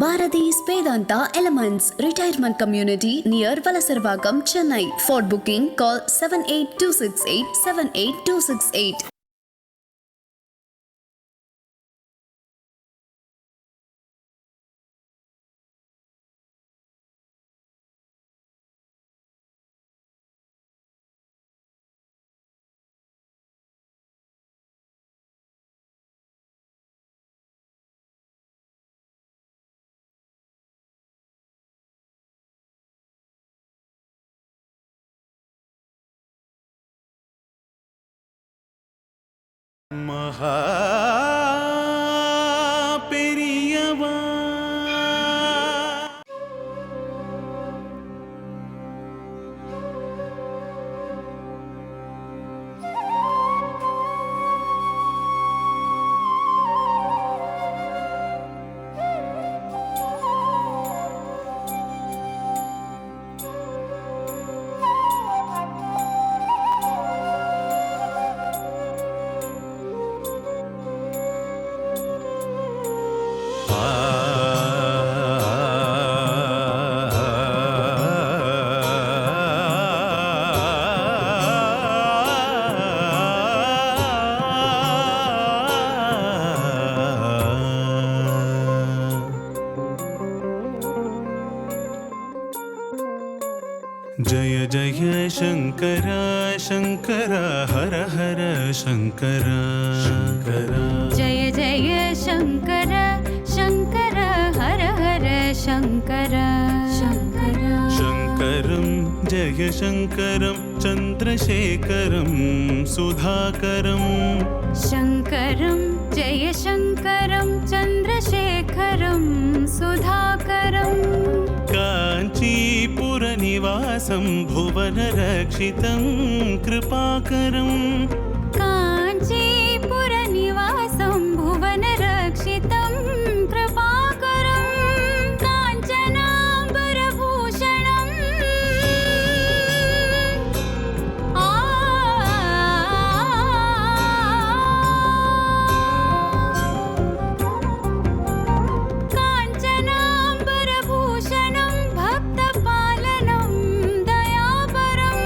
Bharati's Vedanta Elements Retirement Community near Valasarvagam, Chennai. For booking, call 78268 78268. மகா பெரியவா जय जय शंकर शंकर हर हर शंकर शंकर जय जय शंकर शंकर हर हर शंकर शंकर शंकरं जय शंकरं चंद्रशेखरं सुधाकरं शंकरं जय शंकरं चंद्रशेखरं सुधाकरं काञ्चीपुरनिवासं भुवनरक्षितं कृपाकरं काञ्चीपुरनिवासं भुवनरक्षितं कृपाकरं काञ्चनाम्बरभूषणम् काञ्चनाम्बरभूषणं भक्तपालनं दयापरं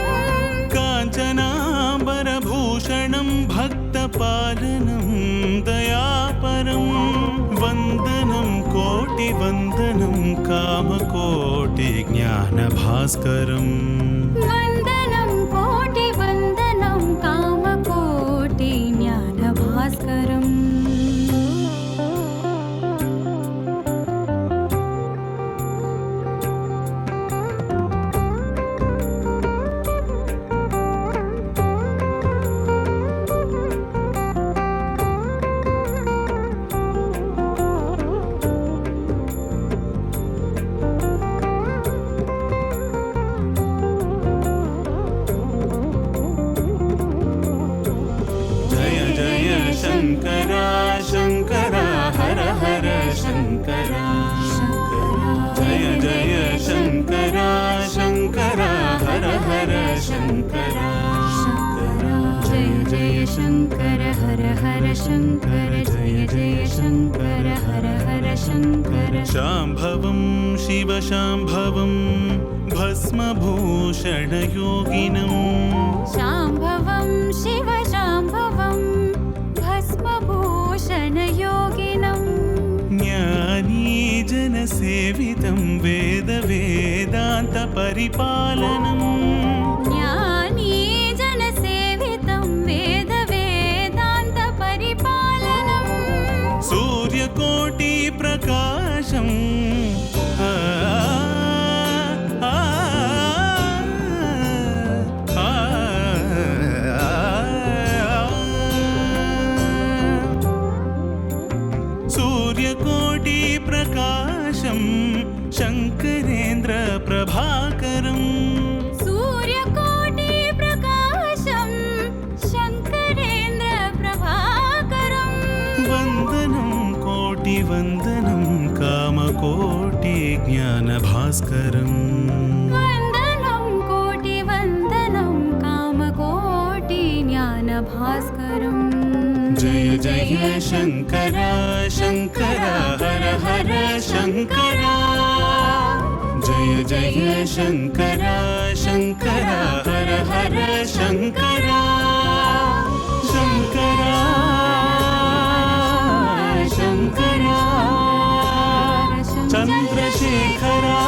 काञ्चनाम्बरभूषणं भक्तपालनं दयापरं वन्दनं कोटिवन्दनं कामकोटिज्ञानभास्करम् वन्दनं कोटिवन्दनं कामकोटिज्ञानभास्करम् शंकर शंकर हर हर शंकर जय जय शंकर शंकर हर हर शंकर जय जय शंकर हर हर शंकर जय जय शंकर हर हर शंकर शांभवं शिव शांभवं भस्मभूषणयोगिनं शांभवं शिव शांभवं भस्मभूषणयोगिनं ज्ञानीजनसेवितं वेदवेदान्तपरिपालनम् ज्ञानीजनसेवितं वेदवेदान्तपरिपालनं सूर्यकोटिप्रकाशम् सूर्यकोटिप्रकाशं शंकरेन्द्र प्रभाकरं सूर्यकोटिप्रकाशं शंकरेन्द्र प्रभाकरं वन्दनं कोटिवन्दनं कामकोटिज्ञानभास्करम् वन्दनं कोटिवन्दनं कामकोटिज्ञानभास्करम् जय जय शङ्करा शङ्करा हर हर शङ्करा जय जय शङ्करा शङ्करा हर हर शङ्करा शङ्करा शङ्करा चन्द्रशेखरा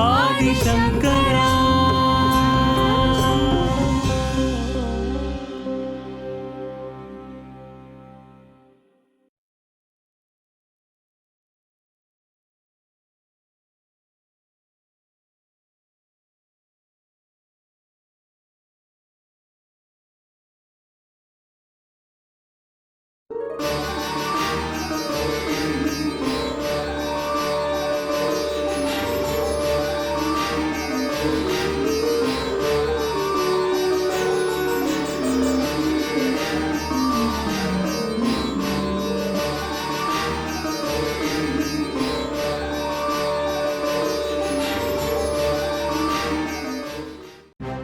आदिशङ्करा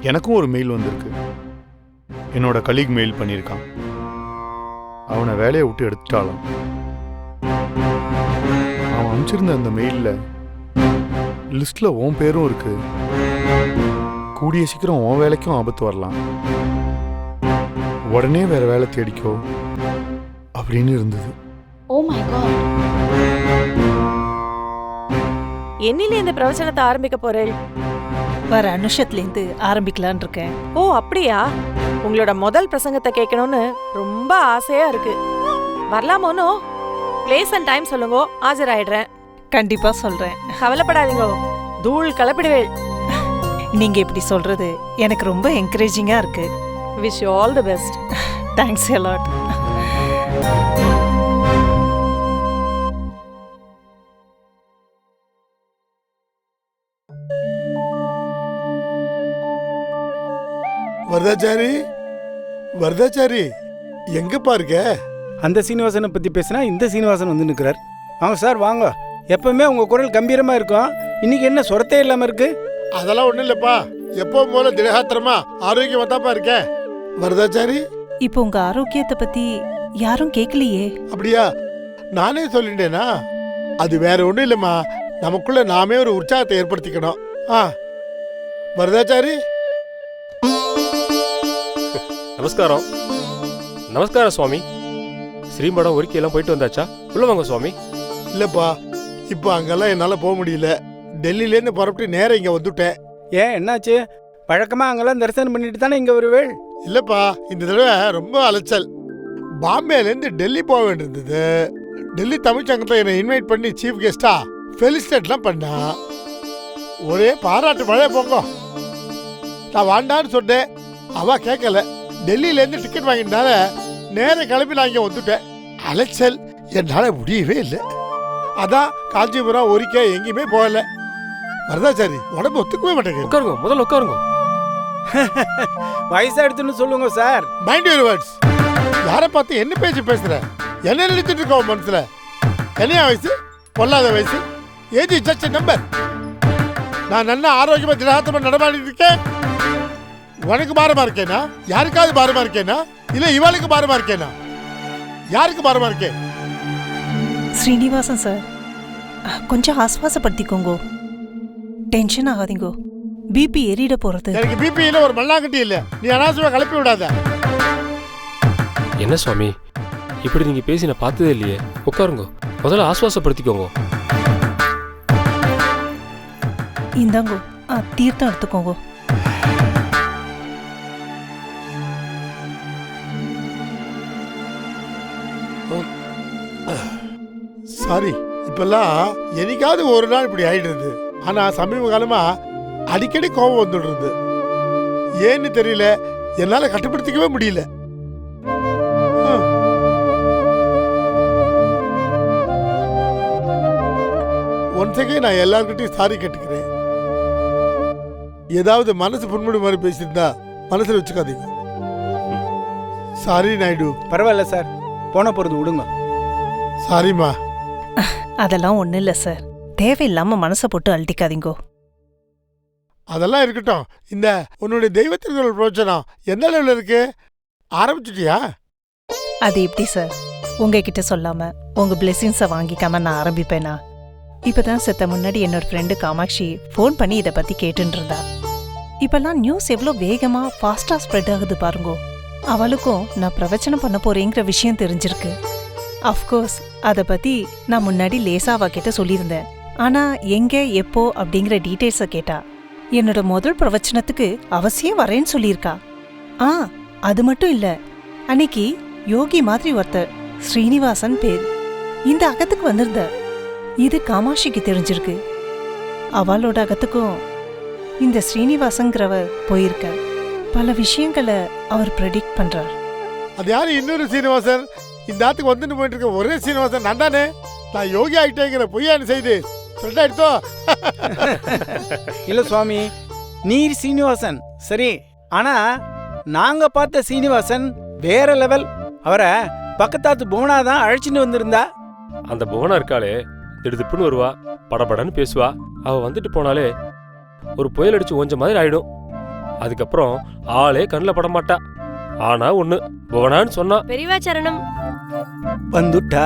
எனக்கும் ஒரு மெயில் வந்திருக்கு. என்னோட கலீக் மெயில் பண்ணியிருக்கான். அவனை வேலையை விட்டு எடுத்துட்டாலும் அவன் அனுப்பிச்சிருந்த அந்த மெயிலில் லிஸ்ட்ல உன் பேரும் இருக்கு. கூடிய சீக்கிரம் உன் வேலைக்கும் ஆபத்து வரலாம், உடனே வேற வேலை தேடிக்கோ அப்படின்னு இருந்தது. Oh my God. என்னில இந்த பிரவச்சனத்தை ஆரம்பிக்க போறேன்? வர அனுஷத்துலேருந்து ஆரம்பிக்கலான் இருக்கேன். ஓ அப்படியா? உங்களோட முதல் பிரசங்கத்தை கேட்கணும்னு ரொம்ப ஆசையா இருக்கு. வரலாமோனோ? பிளேஸ் அண்ட் டைம் சொல்லுங்க, ஆஜராயிடுறேன். கண்டிப்பா சொல்றேன். கவலைப்படாதீங்க, தூள் கலப்பிடுவேள். நீங்க இப்படி சொல்றது எனக்கு ரொம்ப என்கரேஜிங்கா இருக்கு. Wish you all the best. Thanks a lot. Varadachari, Varadachari எங்கப்பா இருக்க? அந்த சீனிவாசனை பற்றி பேசினா இந்த சீனிவாசன் வந்து நிற்கிறார். வாங்க சார் வாங்க. எப்பவுமே உங்கள் குரல் கம்பீரமாக இருக்கும், இன்னைக்கு என்ன சொரத்தே இல்லாமல் இருக்கு? அதெல்லாம் ஒன்றும் இல்லைப்பா, எப்பவும் போல திடகாத்திரமா ஆரோக்கியமா தான்ப்பா இருக்கேன். வரதாச்சாரி, இப்போ உங்க ஆரோக்கியத்தை பத்தி யாரும் கேட்கலையே. அப்படியா? நானே சொல்லிட்டேனா? அது வேற ஒன்றும் இல்லைம்மா, நமக்குள்ள நாமே ஒரு உற்சாகத்தை ஏற்படுத்திக்கணும். வரதாச்சாரி, நமஸ்காரம். நமஸ்காரம் சுவாமி. ஸ்ரீமடம் ஒருக்கையெல்லாம் போயிட்டு வந்தாச்சா? உள்ள வாங்க சுவாமி. இல்லப்பா, இப்போ அங்கெல்லாம் என்னால் போக முடியல. டெல்லியிலேருந்து புறப்பட்டு நேரம் இங்கே வந்துட்டேன். ஏன் என்னாச்சு? வழக்கமாக அங்கெல்லாம் தரிசனம் பண்ணிட்டு தானே இங்கே வருவேள்? இல்லப்பா, இந்த தடவை ரொம்ப அலைச்சல். பாம்பேலேருந்து டெல்லி போக வேண்டியிருந்தது. டெல்லி தமிழ்ச்சங்கத்தை என்னை இன்வைட் பண்ணி சீஃப் கெஸ்டா ஃபெலிசிட்டேட்லாம் பண்ணா. ஒரே பாராட்டு மழை போங்க. நான் வாண்டான்னு சொன்னேன், அவ கேட்கல. டெல்லியிலேருந்து டிக்கெட் வாங்கினால நேரம் கிளம்பி நான் இங்கே வந்துட்டேன். அலைச்சல் என்னால் முடியவே இல்லை. அதான் காஞ்சிபுரம் ஒரிக்கா எங்கேயுமே போகல. வரதாச்சாரி, உடம்பு ஒத்துக்கவே மாட்டேங்குது. உட்காருங்க, முதல்ல உட்காருங்க. வயசாயிடுத்துன்னு சொல்லுங்க சார். Mind your words. யாரை பார்த்து என்ன பேச்சு பேசுற? என்ன நினைச்சிட்டு இருக்க உன் மனசுல? என்னையா வயசு? பொல்லாத வயசு. Age is just a number. நான் நல்ல ஆரோக்கியமா திடகாத்திரமா நடமாடிட்டு இருக்கேன். உனக்கு பாரமா இருக்கேனா? யாருக்காவது பாரமா இருக்கேனா? இல்ல இவளுக்கு பாரமா இருக்கேனா? யாருக்கு பாரமா இருக்கேன்? ஸ்ரீனிவாசன் சார், கொஞ்சம் ஆஸ்வாசப்படுத்திக்கோங்க. டென்ஷன் ஆகாதீங்கோ. பிபி ஏறிட போறது. எனக்கு பிபி இல்ல, ஒரு மண்ணாங்கட்டி இல்ல. நீ அனாவசியமா கிளப்பி விடாத. என்ன சுவாமி, இப்படி நீங்க பேசி நான் பார்த்ததே இல்லையே. உட்காருங்க, முதல்ல ஆஸ்வாசப்படுத்திக்கோங்க. இந்தாங்கோ, தீர்த்தம் எடுத்துக்கோங்க. சாரி, இப்பெல்லாம் என்னைக்காவது ஒரு நாள் இப்படி ஆயிடுறது. ஆனா சமீப காலமா அடிக்கடி கோபம் வந்துடுறது. ஏன்னு தெரியல, என்னால கட்டுப்படுத்திக்கவே முடியல. ஒன்சைக்கே நான் எல்லார்கிட்டையும் சாரி கேட்டுக்கிறேன். ஏதாவது மனசு புண்படு மாதிரி பேசியிருந்தா மனசுல வச்சுக்காதீங்க. சாரி நாயுடு. பரவாயில்ல சார், போன போகிறது விடுங்க. சாரிம்மா. அதெல்லாம் ஒன்றும் இல்லை சார், தேவையில்லாம மனசை போட்டு அழட்டிக்காதீங்கோ. அதெல்லாம் இருக்கட்டும். இந்த உன்னுடைய தெய்வத்திற்கு பிரயோஜனம் எந்த அளவில் இருக்கு? ஆரம்பிச்சிட்டியா? அது எப்படி சார் உங்ககிட்ட சொல்லாம உங்க பிளெஸிங்ஸை வாங்கிக்காம நான் ஆரம்பிப்பேனா? இப்பதான் செத்த முன்னாடி என்னோட ஃப்ரெண்டு காமாட்சி ஃபோன் பண்ணி இதை பத்தி கேட்டுட்டு இருந்தா. இப்பெல்லாம் நியூஸ் எவ்வளோ வேகமா ஃபாஸ்டா ஸ்ப்ரெட் ஆகுது பாருங்கோ. அவளுக்கும் நான் பிரவச்சனம் பண்ண போறேங்கிற விஷயம் தெரிஞ்சிருக்கு. அஃப்கோர்ஸ் அதை பத்தி நான் முன்னாடி லேசா அவகிட்ட சொல்லியிருந்தேன். ஆனா எங்க எப்போ அப்படிங்கிற டீட்டெயில்ஸை கேட்டா. என்னோட முதல் பிரவச்சனத்துக்கு அவசியம் வரேன்னு சொல்லியிருக்கா. அது மட்டும் இல்ல, அன்னைக்கு யோகி மாதிரி ஒருத்தர் ஸ்ரீனிவாசன் பேர் இந்த அகத்துக்கு வந்திருந்த. இது காமாட்சிக்கு தெரிஞ்சிருக்கு. அவளோட அகத்துக்கும் இந்த ஸ்ரீனிவாசங்கிறவர் போயிருக்க. பல விஷயங்களை அவர் ப்ரெடிக்ட் பண்றார். அது யாரு இன்னொரு சீனிவாசன்? இந்த ஆத்துக்கு வந்துட்டு போயிட்டு இருக்க ஒரே சீனிவாசன் நான் தானே. நான் யோகி ஆகிட்டேங்கிற பொய்யான செய்தி சொல்லிட்டா எடுத்தோ. இல்ல சுவாமி, நீர் சீனிவாசன் சரி, ஆனா நாங்க பார்த்த சீனிவாசன் வேற லெவல். அவரை பக்கத்தாத்து புவனா தான் அழைச்சிட்டு வந்திருந்தா. அந்த புவனா இருக்காளே, திடுதிப்புன்னு வருவா, படபடன்னு பேசுவா. அவ வந்துட்டு போனாலே ஒரு புயல் அடிச்சு கொஞ்சம் மாதிரி ஆயிடும். அதுக்கப்புறம் ஆளே கண்ணில் பட மாட்டா. ஆனா ஒண்ணு, புவனான்னு சொன்னா பெரியவாச்சரணம். வந்துட்டா.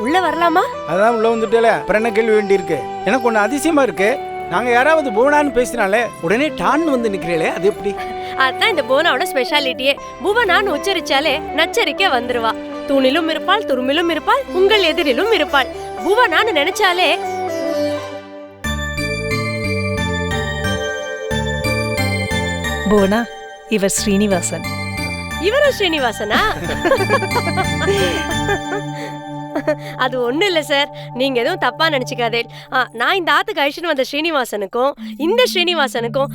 உள்ள வரலாமா? அதான் உள்ள வந்துட்டல, அப்புறம் என்ன கேள்வி வேண்டி இருக்கு? எனக்கு ஒண்ணு அதிசயமா இருக்கு. நாங்க யாராவது புவனான்னு பேசினாலே உடனே டான்னு வந்து நிக்கிறீங்களே, அது எப்படி? அதான் இந்த புவனாவோட ஸ்பெஷாலிட்டியே. புவனான்னு உச்சரிச்சாலே நச்சரிக்கை வந்துருவா. தூணிலும் இருப்பாள், துருமிலும் இருப்பாள், உங்கள் எதிரிலும் இருப்பாள். புவனான்னு நினைச்சாலே புவனா, இவர் ஸ்ரீனிவாசன். இவரும் ஸ்ரீனிவாசனா? அது ஒண்ணு இல்ல சார், நீங்க எதுவும் தப்பா நினைச்சுக்காதே. நான் இந்த ஆத்துக்கு அழிச்சுன்னு வந்த ஸ்ரீனிவாசனுக்கும் இந்த ஸ்ரீனிவாசனுக்கும்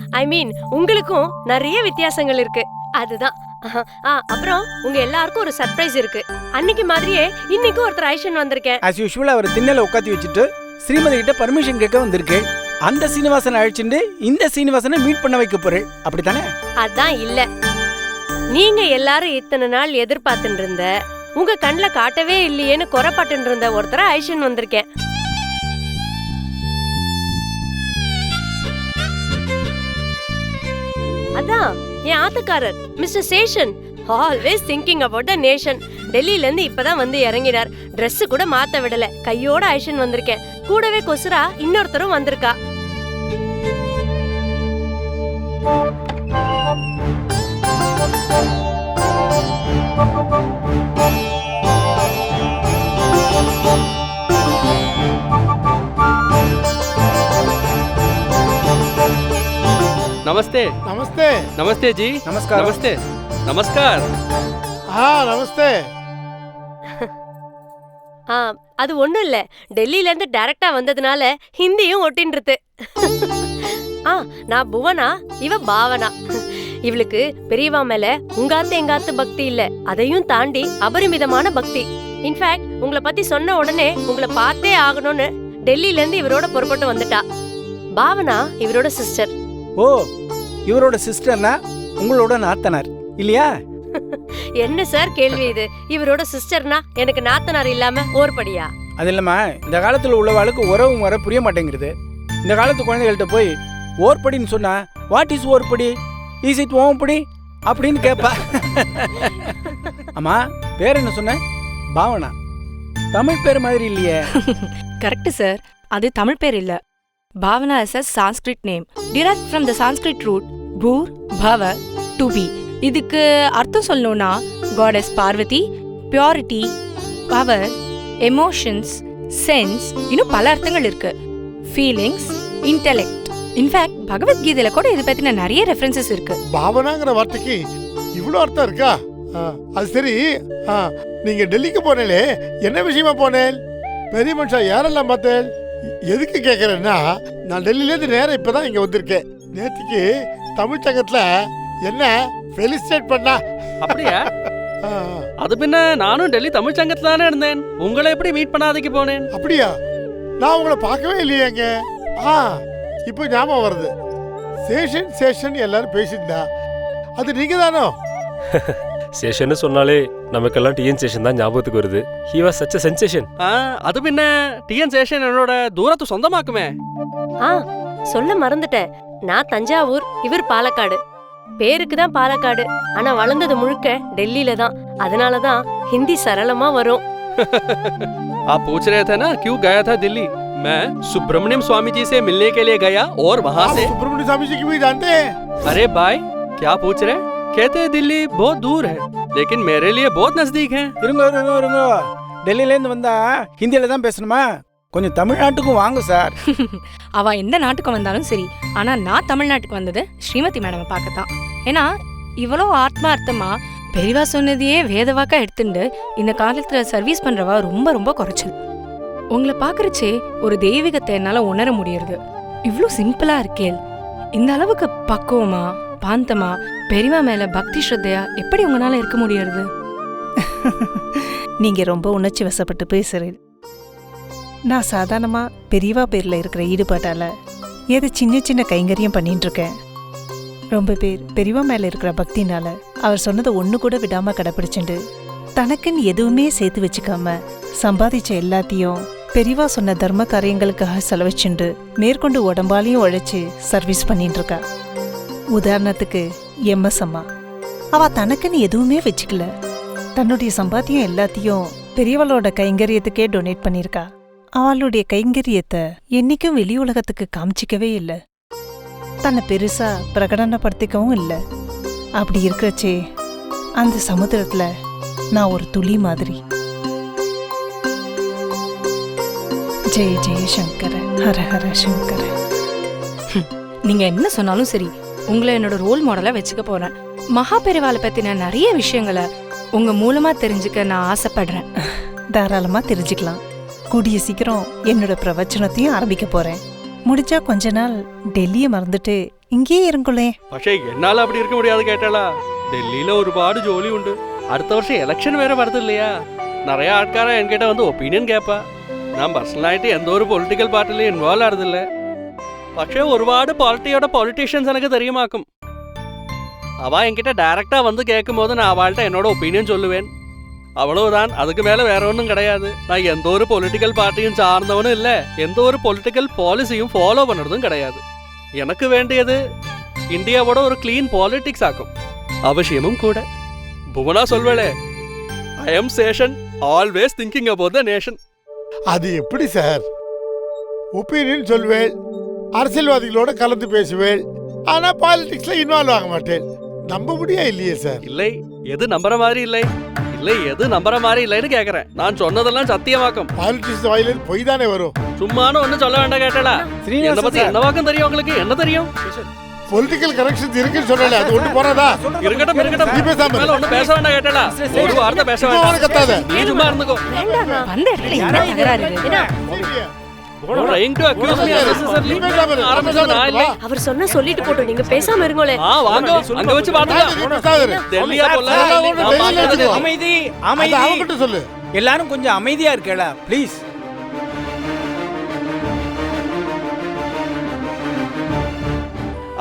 உங்களுக்கும் நிறைய வித்தியாசங்கள் இருக்கு. அதுதான். அப்புறம் உங்க எல்லாருக்கும் ஒரு சர்ப்ரைஸ் இருக்கு. அன்னைக்கு மாதிரியே இன்னைக்கு ஒருத்தர் அழிச்சுன்னு வந்திருக்கேன். ஆஸ் யூஷுவல் அவர் திண்ணல உட்காத்தி வச்சுட்டு ஸ்ரீமதி கிட்ட பர்மிஷன் கேட்க வந்திருக்கேன். அந்த சீனிவாசனை அழிச்சுட்டு இந்த சீனிவாசனை மீட் பண்ண வைக்க போறேன், அப்படித்தானே? அதான் இல்ல, நீங்க எல்லாரும் இத்தனை நாள் எதிர்பார்த்துட்டு இருந்த, உங்க கண்ணுல காட்டவே இல்லையேன்னு குறைப்பட்டு இருந்த ஒருத்தரை அழிச்சுன்னு வந்திருக்கேன். அதான் என் ஆத்துக்காரர் mister Seshan. Always thinking about the nation. டெல்லியில இருந்து இப்பதான் வந்து இறங்கினார். Dress கூட மாத்த விடல, கையோட அழிச்சுன்னு வந்திருக்கேன். கூடவே கொசுரா இன்னொருத்தரும் வந்திருக்கா. नमस्ते நமஸ்தே. नमस्ते जी नमस्कार। नमस्ते नमस्कार। நமஸ்தே. அது ஒண்ணும் இல்ல, டெல்லியில இருந்து டைரக்டா வந்ததுனால ஹிந்தியும் ஒட்டின்றது. நான் புவனா, இவ பாவனா. இவளுக்கு பெரியவா மேல உங்காத்து எங்காத்து பக்தி இல்ல, அதையும் தாண்டி அபரிமிதமான பக்தி. இன்ஃபேக்ட் உங்களை பத்தி சொன்ன உடனே உங்களை பார்த்தே ஆகணும்னு டெல்லியில இருந்து இவரோட புறப்பட்டு வந்துட்டா. பாவனா இவரோட சிஸ்டர். ஓ, இவரோட சிஸ்டர்னா உங்களோட நாத்தனார் இல்லையா? என்ன சார் கேள்வி இது? இவரோட சிஸ்டர்னா எனக்கு நாத்தனார் இல்லாம ஓர்படியா? அது இல்லம்மா, இந்த காலத்துல உள்ளவாளுக்கு உறவு முறை புரிய மாட்டேங்கிறது. இந்த காலத்து குழந்தைகள்கிட்ட போய் ஓர்படின்னு சொன்னா வாட் இஸ் ஓர்படி, இஸ் இட் ஓம்படி அப்படின்னு கேட்பா. அம்மா பேர் என்ன சொன்ன? பாவனா. தமிழ் பேர் மாதிரி இல்லையே. கரெக்ட் சார், அது தமிழ் பேர் இல்ல. Bhavana is a Sanskrit name derived from the Sanskrit root bhur bhava to be. இதுக்கு அர்த்தம் சொல்லணும்னா goddess Parvati, purity, power, emotions, sense, இன்னும் பல அர்த்தங்கள் இருக்கு. Feelings, intellect. இன்ஃபேக்ட் பகவத்கீதையில கூட இது பத்தின நிறைய ரெஃபரன்சஸ் இருக்கு. பாவனாங்கிற வார்த்தைக்கு இவ்வளோ அர்த்தம் இருக்கா? அது சரி, நீங்க டெல்லிக்கு போனேலே, என்ன விஷயமா போனேன்? பெரிய மனுஷா யாரெல்லாம் பார்த்தேன்? எதுக்கு கேட்கறேன்னா, நான் டெல்லியிலேருந்து நேரம் இப்பதான் இங்க வந்திருக்கேன். நேற்றுக்கு தமிழ் சங்கத்துல என்ன ஃபெலிசிட்டேட் பண்ணா. அப்படியா? அது பின்ன நானும் டெல்லி தமிழ் சங்கத்துல தானே இருந்தேன். உங்களை எப்படி மீட் பண்ணாதைக்கு போனேன்? அப்படியா? நான் உங்களை பார்க்கவே இல்லையேங்க. இப்போ ஞாபகம் வருது. சேஷன் சேஷன் எல்லாரும் பேசியிருந்தா, அது நீங்க தானோ? சேஷன்னு சொன்னாலே நமக்கெல்லாம் டிஎன் சேஷன் தான் ஞாபகத்துக்கு வருது. He was such a sensation. அது பின்ன டிஎன் சேஷன் என்னோட தூரத்து சொந்தமாக்குமே. சொல்ல மறந்துட்டேன். நான் தஞ்சாவூர், இவர் பாலக்காடு. பேருக்கு தான் பாலக்காடு, ஆனா வளர்ந்தது முழுக்க டெல்லியில தான். அதனால தான் ஹிந்தி சரளமா வரும். आप पूछ रहे थे ना क्यों गया था दिल्ली? मैं सुब्रमण्यम स्वामी जी से मिलने के लिए गया और वहाँ से। सुब्रमण्यम स्वामी जी की भी जानते हैं? अरे भाई क्या पूछ रहे? कहते हैं दिल्ली बहुत दूर है, लेकिन मेरे लिए बहुत नजदीक है। இருங்க டெல்லியிலேருந்து வந்தா ஹிந்தியில தான் பேசணுமா? கொஞ்சம் தமிழ்நாட்டுக்கும் வாங்க சார். அவ எந்த நாட்டுக்கு வந்தாலும் சரி, ஆனா நான் தமிழ்நாட்டுக்கு வந்தது ஸ்ரீமதி மேடம் பார்க்கத்தான். ஏன்னா இவ்வளோ ஆத்மார்த்தமா பெரியவா சொன்னதையே வேதவாக்கா எடுத்துட்டு இந்த காலத்துல சர்வீஸ் பண்றவா ரொம்ப ரொம்ப குறைச்சல். உங்களை பாக்குறச்சே ஒரு தெய்வீகத்தை என்னால உணர முடியறது. இவ்ளோ சிம்பிளா இருக்கேள், இந்த அளவுக்கு பக்குவமா பாந்தமா பெரியவா மேல பக்தி ஸ்ரத்தையா எப்படி உங்களால இருக்க முடியறது? நீங்க ரொம்ப உணர்ச்சி வசப்பட்டு பேசுறீங்க. நான் சாதாரணமா பெரியவா பேர்ல இருக்கிற ஈடுபாட்டால ஏதோ சின்ன சின்ன கைங்கரியம் பண்ணிட்டு இருக்கேன். ரொம்ப பேர் பெரியவா மேல இருக்கிற பக்தினால அவர் சொன்னதை ஒண்ணு கூட விடாம கடைப்பிடிச்சுண்டு தனக்குன்னு எதுவுமே சேர்த்து வச்சுக்காம சம்பாதிச்ச எல்லாத்தையும் பெரியவா சொன்ன தர்ம காரியங்களுக்காக செலவச்சுண்டு மேற்கொண்டு உடம்பாலையும் உழைச்சு சர்வீஸ் பண்ணிட்டு இருக்கா. உதாரணத்துக்கு எம்எஸ் அம்மா, அவ தனக்குன்னு எதுவுமே வச்சுக்கல, தன்னுடைய சம்பாத்தியம் எல்லாத்தையும் பெரியவளோட கைங்கரியத்துக்கே டொனேட் பண்ணிருக்கா. அவளுடைய கைங்கரியத்தை என்னைக்கும் வெளி உலகத்துக்கு காமிச்சிக்கவே இல்லை, தன்னை பெருசா பிரகடனப்படுத்திக்கவும் இல்லை. அப்படி இருக்கிறச்சே அந்த சமுத்திரத்துல நான் ஒரு துளி மாதிரி. ஜெய ஜெய சங்கர, ஹர ஹர சங்கர. நீங்க என்ன சொன்னாலும் சரி, உங்களை என்னோட ரோல் மாடலா வச்சுக்க போறேன். மகா பெரியவாளை பத்தின நிறைய விஷயங்களை உங்க மூலமா தெரிஞ்சுக்க நான் ஆசைப்படுறேன். தாராளமா தெரிஞ்சுக்கலாம். கூடிய சீக்கிரம் என்னோட பிரவச்சனத்தையும் ஆரம்பிக்க போறேன். முடிஞ்சா கொஞ்ச நாள் டெல்லியை மறந்துட்டு இங்கேயே இருங்களே. പക്ഷേ என்னால அப்படி இருக்க முடியாது கேட்டாளா. டெல்லியில ഒരുപാട് ജോലി ഉണ്ട്. അടുത്ത വർഷം ഇലക്ഷൻ വേറെ വരുന്നില്ലയാ. நிறைய ആൾക്കാരെ എൻകിட்ட வந்து ഒപ്പീനിയൻ കേപ്പാ. ഞാൻ പേഴ്സണലായിട്ട് എന്തോ ഒരു പൊളിറ്റിക്കൽ പാർട്ടിയിൽ ഇൻവോൾവ് ആയിരുന്നില്ല. പക്ഷേ ഒരുപാട് പാർട്ടിയോட പൊളിറ്റീഷ്യൻസ് எனக்கு தெரியுமாக்கும். அவ என்கிட்ட டைரக்டா வந்து கேட்கும்போது நான் அவள்கிட்ட என்னோட ஒப்பீனியன் சொல்லுவேன். அவ்வளவுதான், அதுக்கு மேல வேற ஒன்றும் கிடையாது. நான் எந்த ஒரு பொலிட்டிக்கல் பார்ட்டியும் சார்ந்தவனும் இல்லை, எந்த ஒரு பொலிட்டிக்கல் பாலிசியும் ஃபாலோ பண்ணுறதும் கிடையாது. எனக்கு வேண்டியது இந்தியாவோட ஒரு கிளீன் பாலிடிக்ஸ் ஆக்கும், அவசியமும் கூட. புவனா சொல்வேளே, I am Seshan always thinking about the nation. அது எப்படி சார்? ஒப்பீனியன் சொல்வேள், அரசியல்வாதிகளோட கலந்து பேசுவேள், ஆனா பாலிடிக்ஸ்ல இன்வால்வ் ஆக மாட்டேன். நம்ப முடியா இல்லையே சார்? இல்லை, எது நம்புற மாதிரி இல்லை, இல்லை எது நம்புற மாதிரி இல்லைன்னு கேக்குறேன். நான் சொன்னதெல்லாம் சத்தியமாக்கும். பாலிடிக்ஸ் வாயில பொய் தானே வரும். சும்மானு ஒன்னும் சொல்ல வேண்டாம் கேட்டலா. என்ன பத்தி என்ன வாக்கம் தெரியும் உங்களுக்கு? என்ன தெரியும்? பொலிட்டிக்கல் கனெக்ஷன்ஸ் இருக்குன்னு சொல்லல, அது ஒண்ணு போறதா? இருக்கட்டும் இருக்கட்டும், நீ பேசாம மேல ஒண்ணு பேச வேண்டாம் கேட்டலா. ஒரு வார்த்தை பேச வேண்டாம். கத்தாத, நீ சும்மா இருந்துக்கோ. வந்த இடத்துல என்ன தகராறு? Trying to accuse me unnecessarily. ஆரம்பிச்சா நான் இல்லை. அவர் சொன்ன சொல்லிட்டு போட்டு நீங்க பேசாம இருங்களே. வாங்க அங்க வச்சு பாத்துக்கலாம். டெல்லியா போல அமைதி அமைதி. அவங்கிட்ட சொல்லு. எல்லாரும் கொஞ்சம் அமைதியா இருக்கேளா ப்ளீஸ்.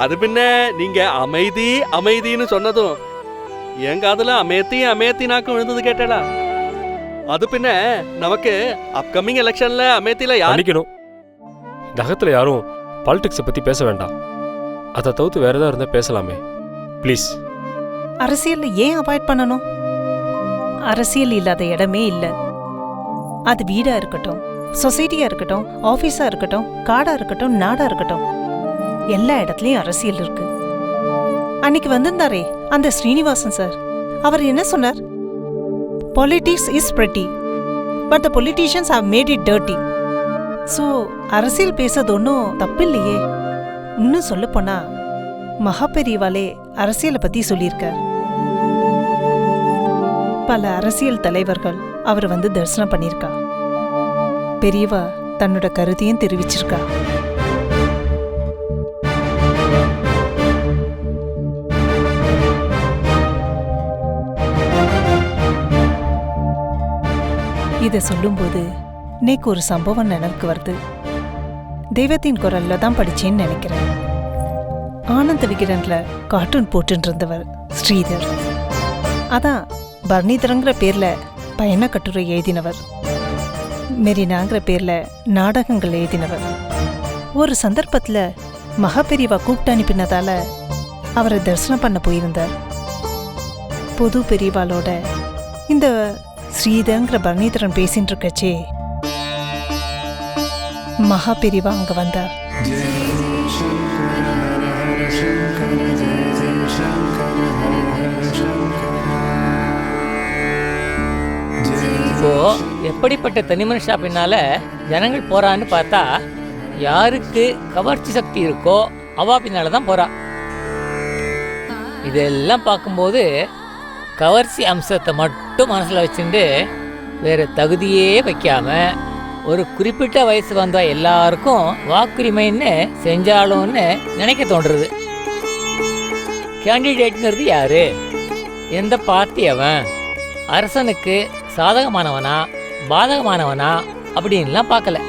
அது பின்ன நீங்க அமைதி அமைதின்னு சொன்னதும் என் காதுல அமேத்தி அமேத்தினாக்கும் விழுந்தது கேட்டலா. அது பின்ன நமக்கு அப்கமிங் எலெக்ஷன்ல அமேத்தில யார் நிக்கணும்? இந்த அகத்துல யாரும் பாலிடிக்ஸை பத்தி பேச வேண்டாம். அதை தவிர்த்து வேற ஏதாவது இருந்தா பேசலாமே ப்ளீஸ். அரசியல்ல ஏன் அவாய்ட் பண்ணணும்? அரசியல் இல்லாத இடமே இல்லை. அது வீடா இருக்கட்டும், சொசைட்டியா இருக்கட்டும், ஆபீஸா இருக்கட்டும், காடா இருக்கட்டும், நாடா இருக்கட்டும், எல்லா இடத்துலயும் அரசியல் இருக்கு. அன்னைக்கு வந்திருந்தாரே அந்த ஸ்ரீனிவாசன் சார், அவர் என்ன சொன்னார்? Politics is pretty, but the politicians have made it dirty. So, அரசியல் பேசுறது ஒன்றும் தப்பில்லையே. இன்னும் சொல்ல போனா மகாபெரிவாலே அரசியலை பத்தி சொல்லியிருக்கார். பல அரசியல் தலைவர்கள் அவர் வந்து தரிசனம் பண்ணியிருக்கா. பெரியவா தன்னோட கருத்தையும் தெரிவிச்சிருக்கா. இதை சொல்லும்போது நேக்கு ஒரு சம்பவம் நினைவுக்கு வருது. தெய்வத்தின் குரல்ல தான் படிச்சேன்னு நினைக்கிறேன். ஆனந்த விகடன்ல கார்ட்டூன் போட்டு இருந்தவர் ஸ்ரீதர். அதான் பர்ணிதரங்கிற பேர்ல பயண கட்டுரை எழுதினவர், மெரினாங்கிற பேர்ல நாடகங்கள் எழுதினவர். ஒரு சந்தர்ப்பத்துல மகாபெரிவா கூப்பிட்டு அனுப்பினதால அவரை தரிசனம் பண்ண போயிருந்தார். பொது பெரியவாளோட இந்த ஸ்ரீதங்கிற பரணிதரன் பேசிட்டு இருக்கச்சே மகா பெரியவா அங்க வந்தார். இப்போ எப்படிப்பட்ட தனிமன் ஷாப்பினால ஜனங்கள் போறான்னு பார்த்தா யாருக்கு கவர்ச்சி சக்தி இருக்கோ அவா பின்னால தான் போறா. இதெல்லாம் பார்க்கும்போது கவர்ச்சி அம்சத்தை மட்டும் மனசில் வச்சுட்டு வேற தகுதியே வைக்காம ஒரு குறிப்பிட்ட வயசு வந்த எல்லாருக்கும் வாக்குரிமைன்னு செஞ்சாலும்னு நினைக்க தோன்றுறது. கேண்டிடேட்ங்கிறது யாரு, எந்த பார்ட்டி அவன், அரசனுக்கு சாதகமானவனா பாதகமானவனா அப்படின்லாம் பார்க்கல.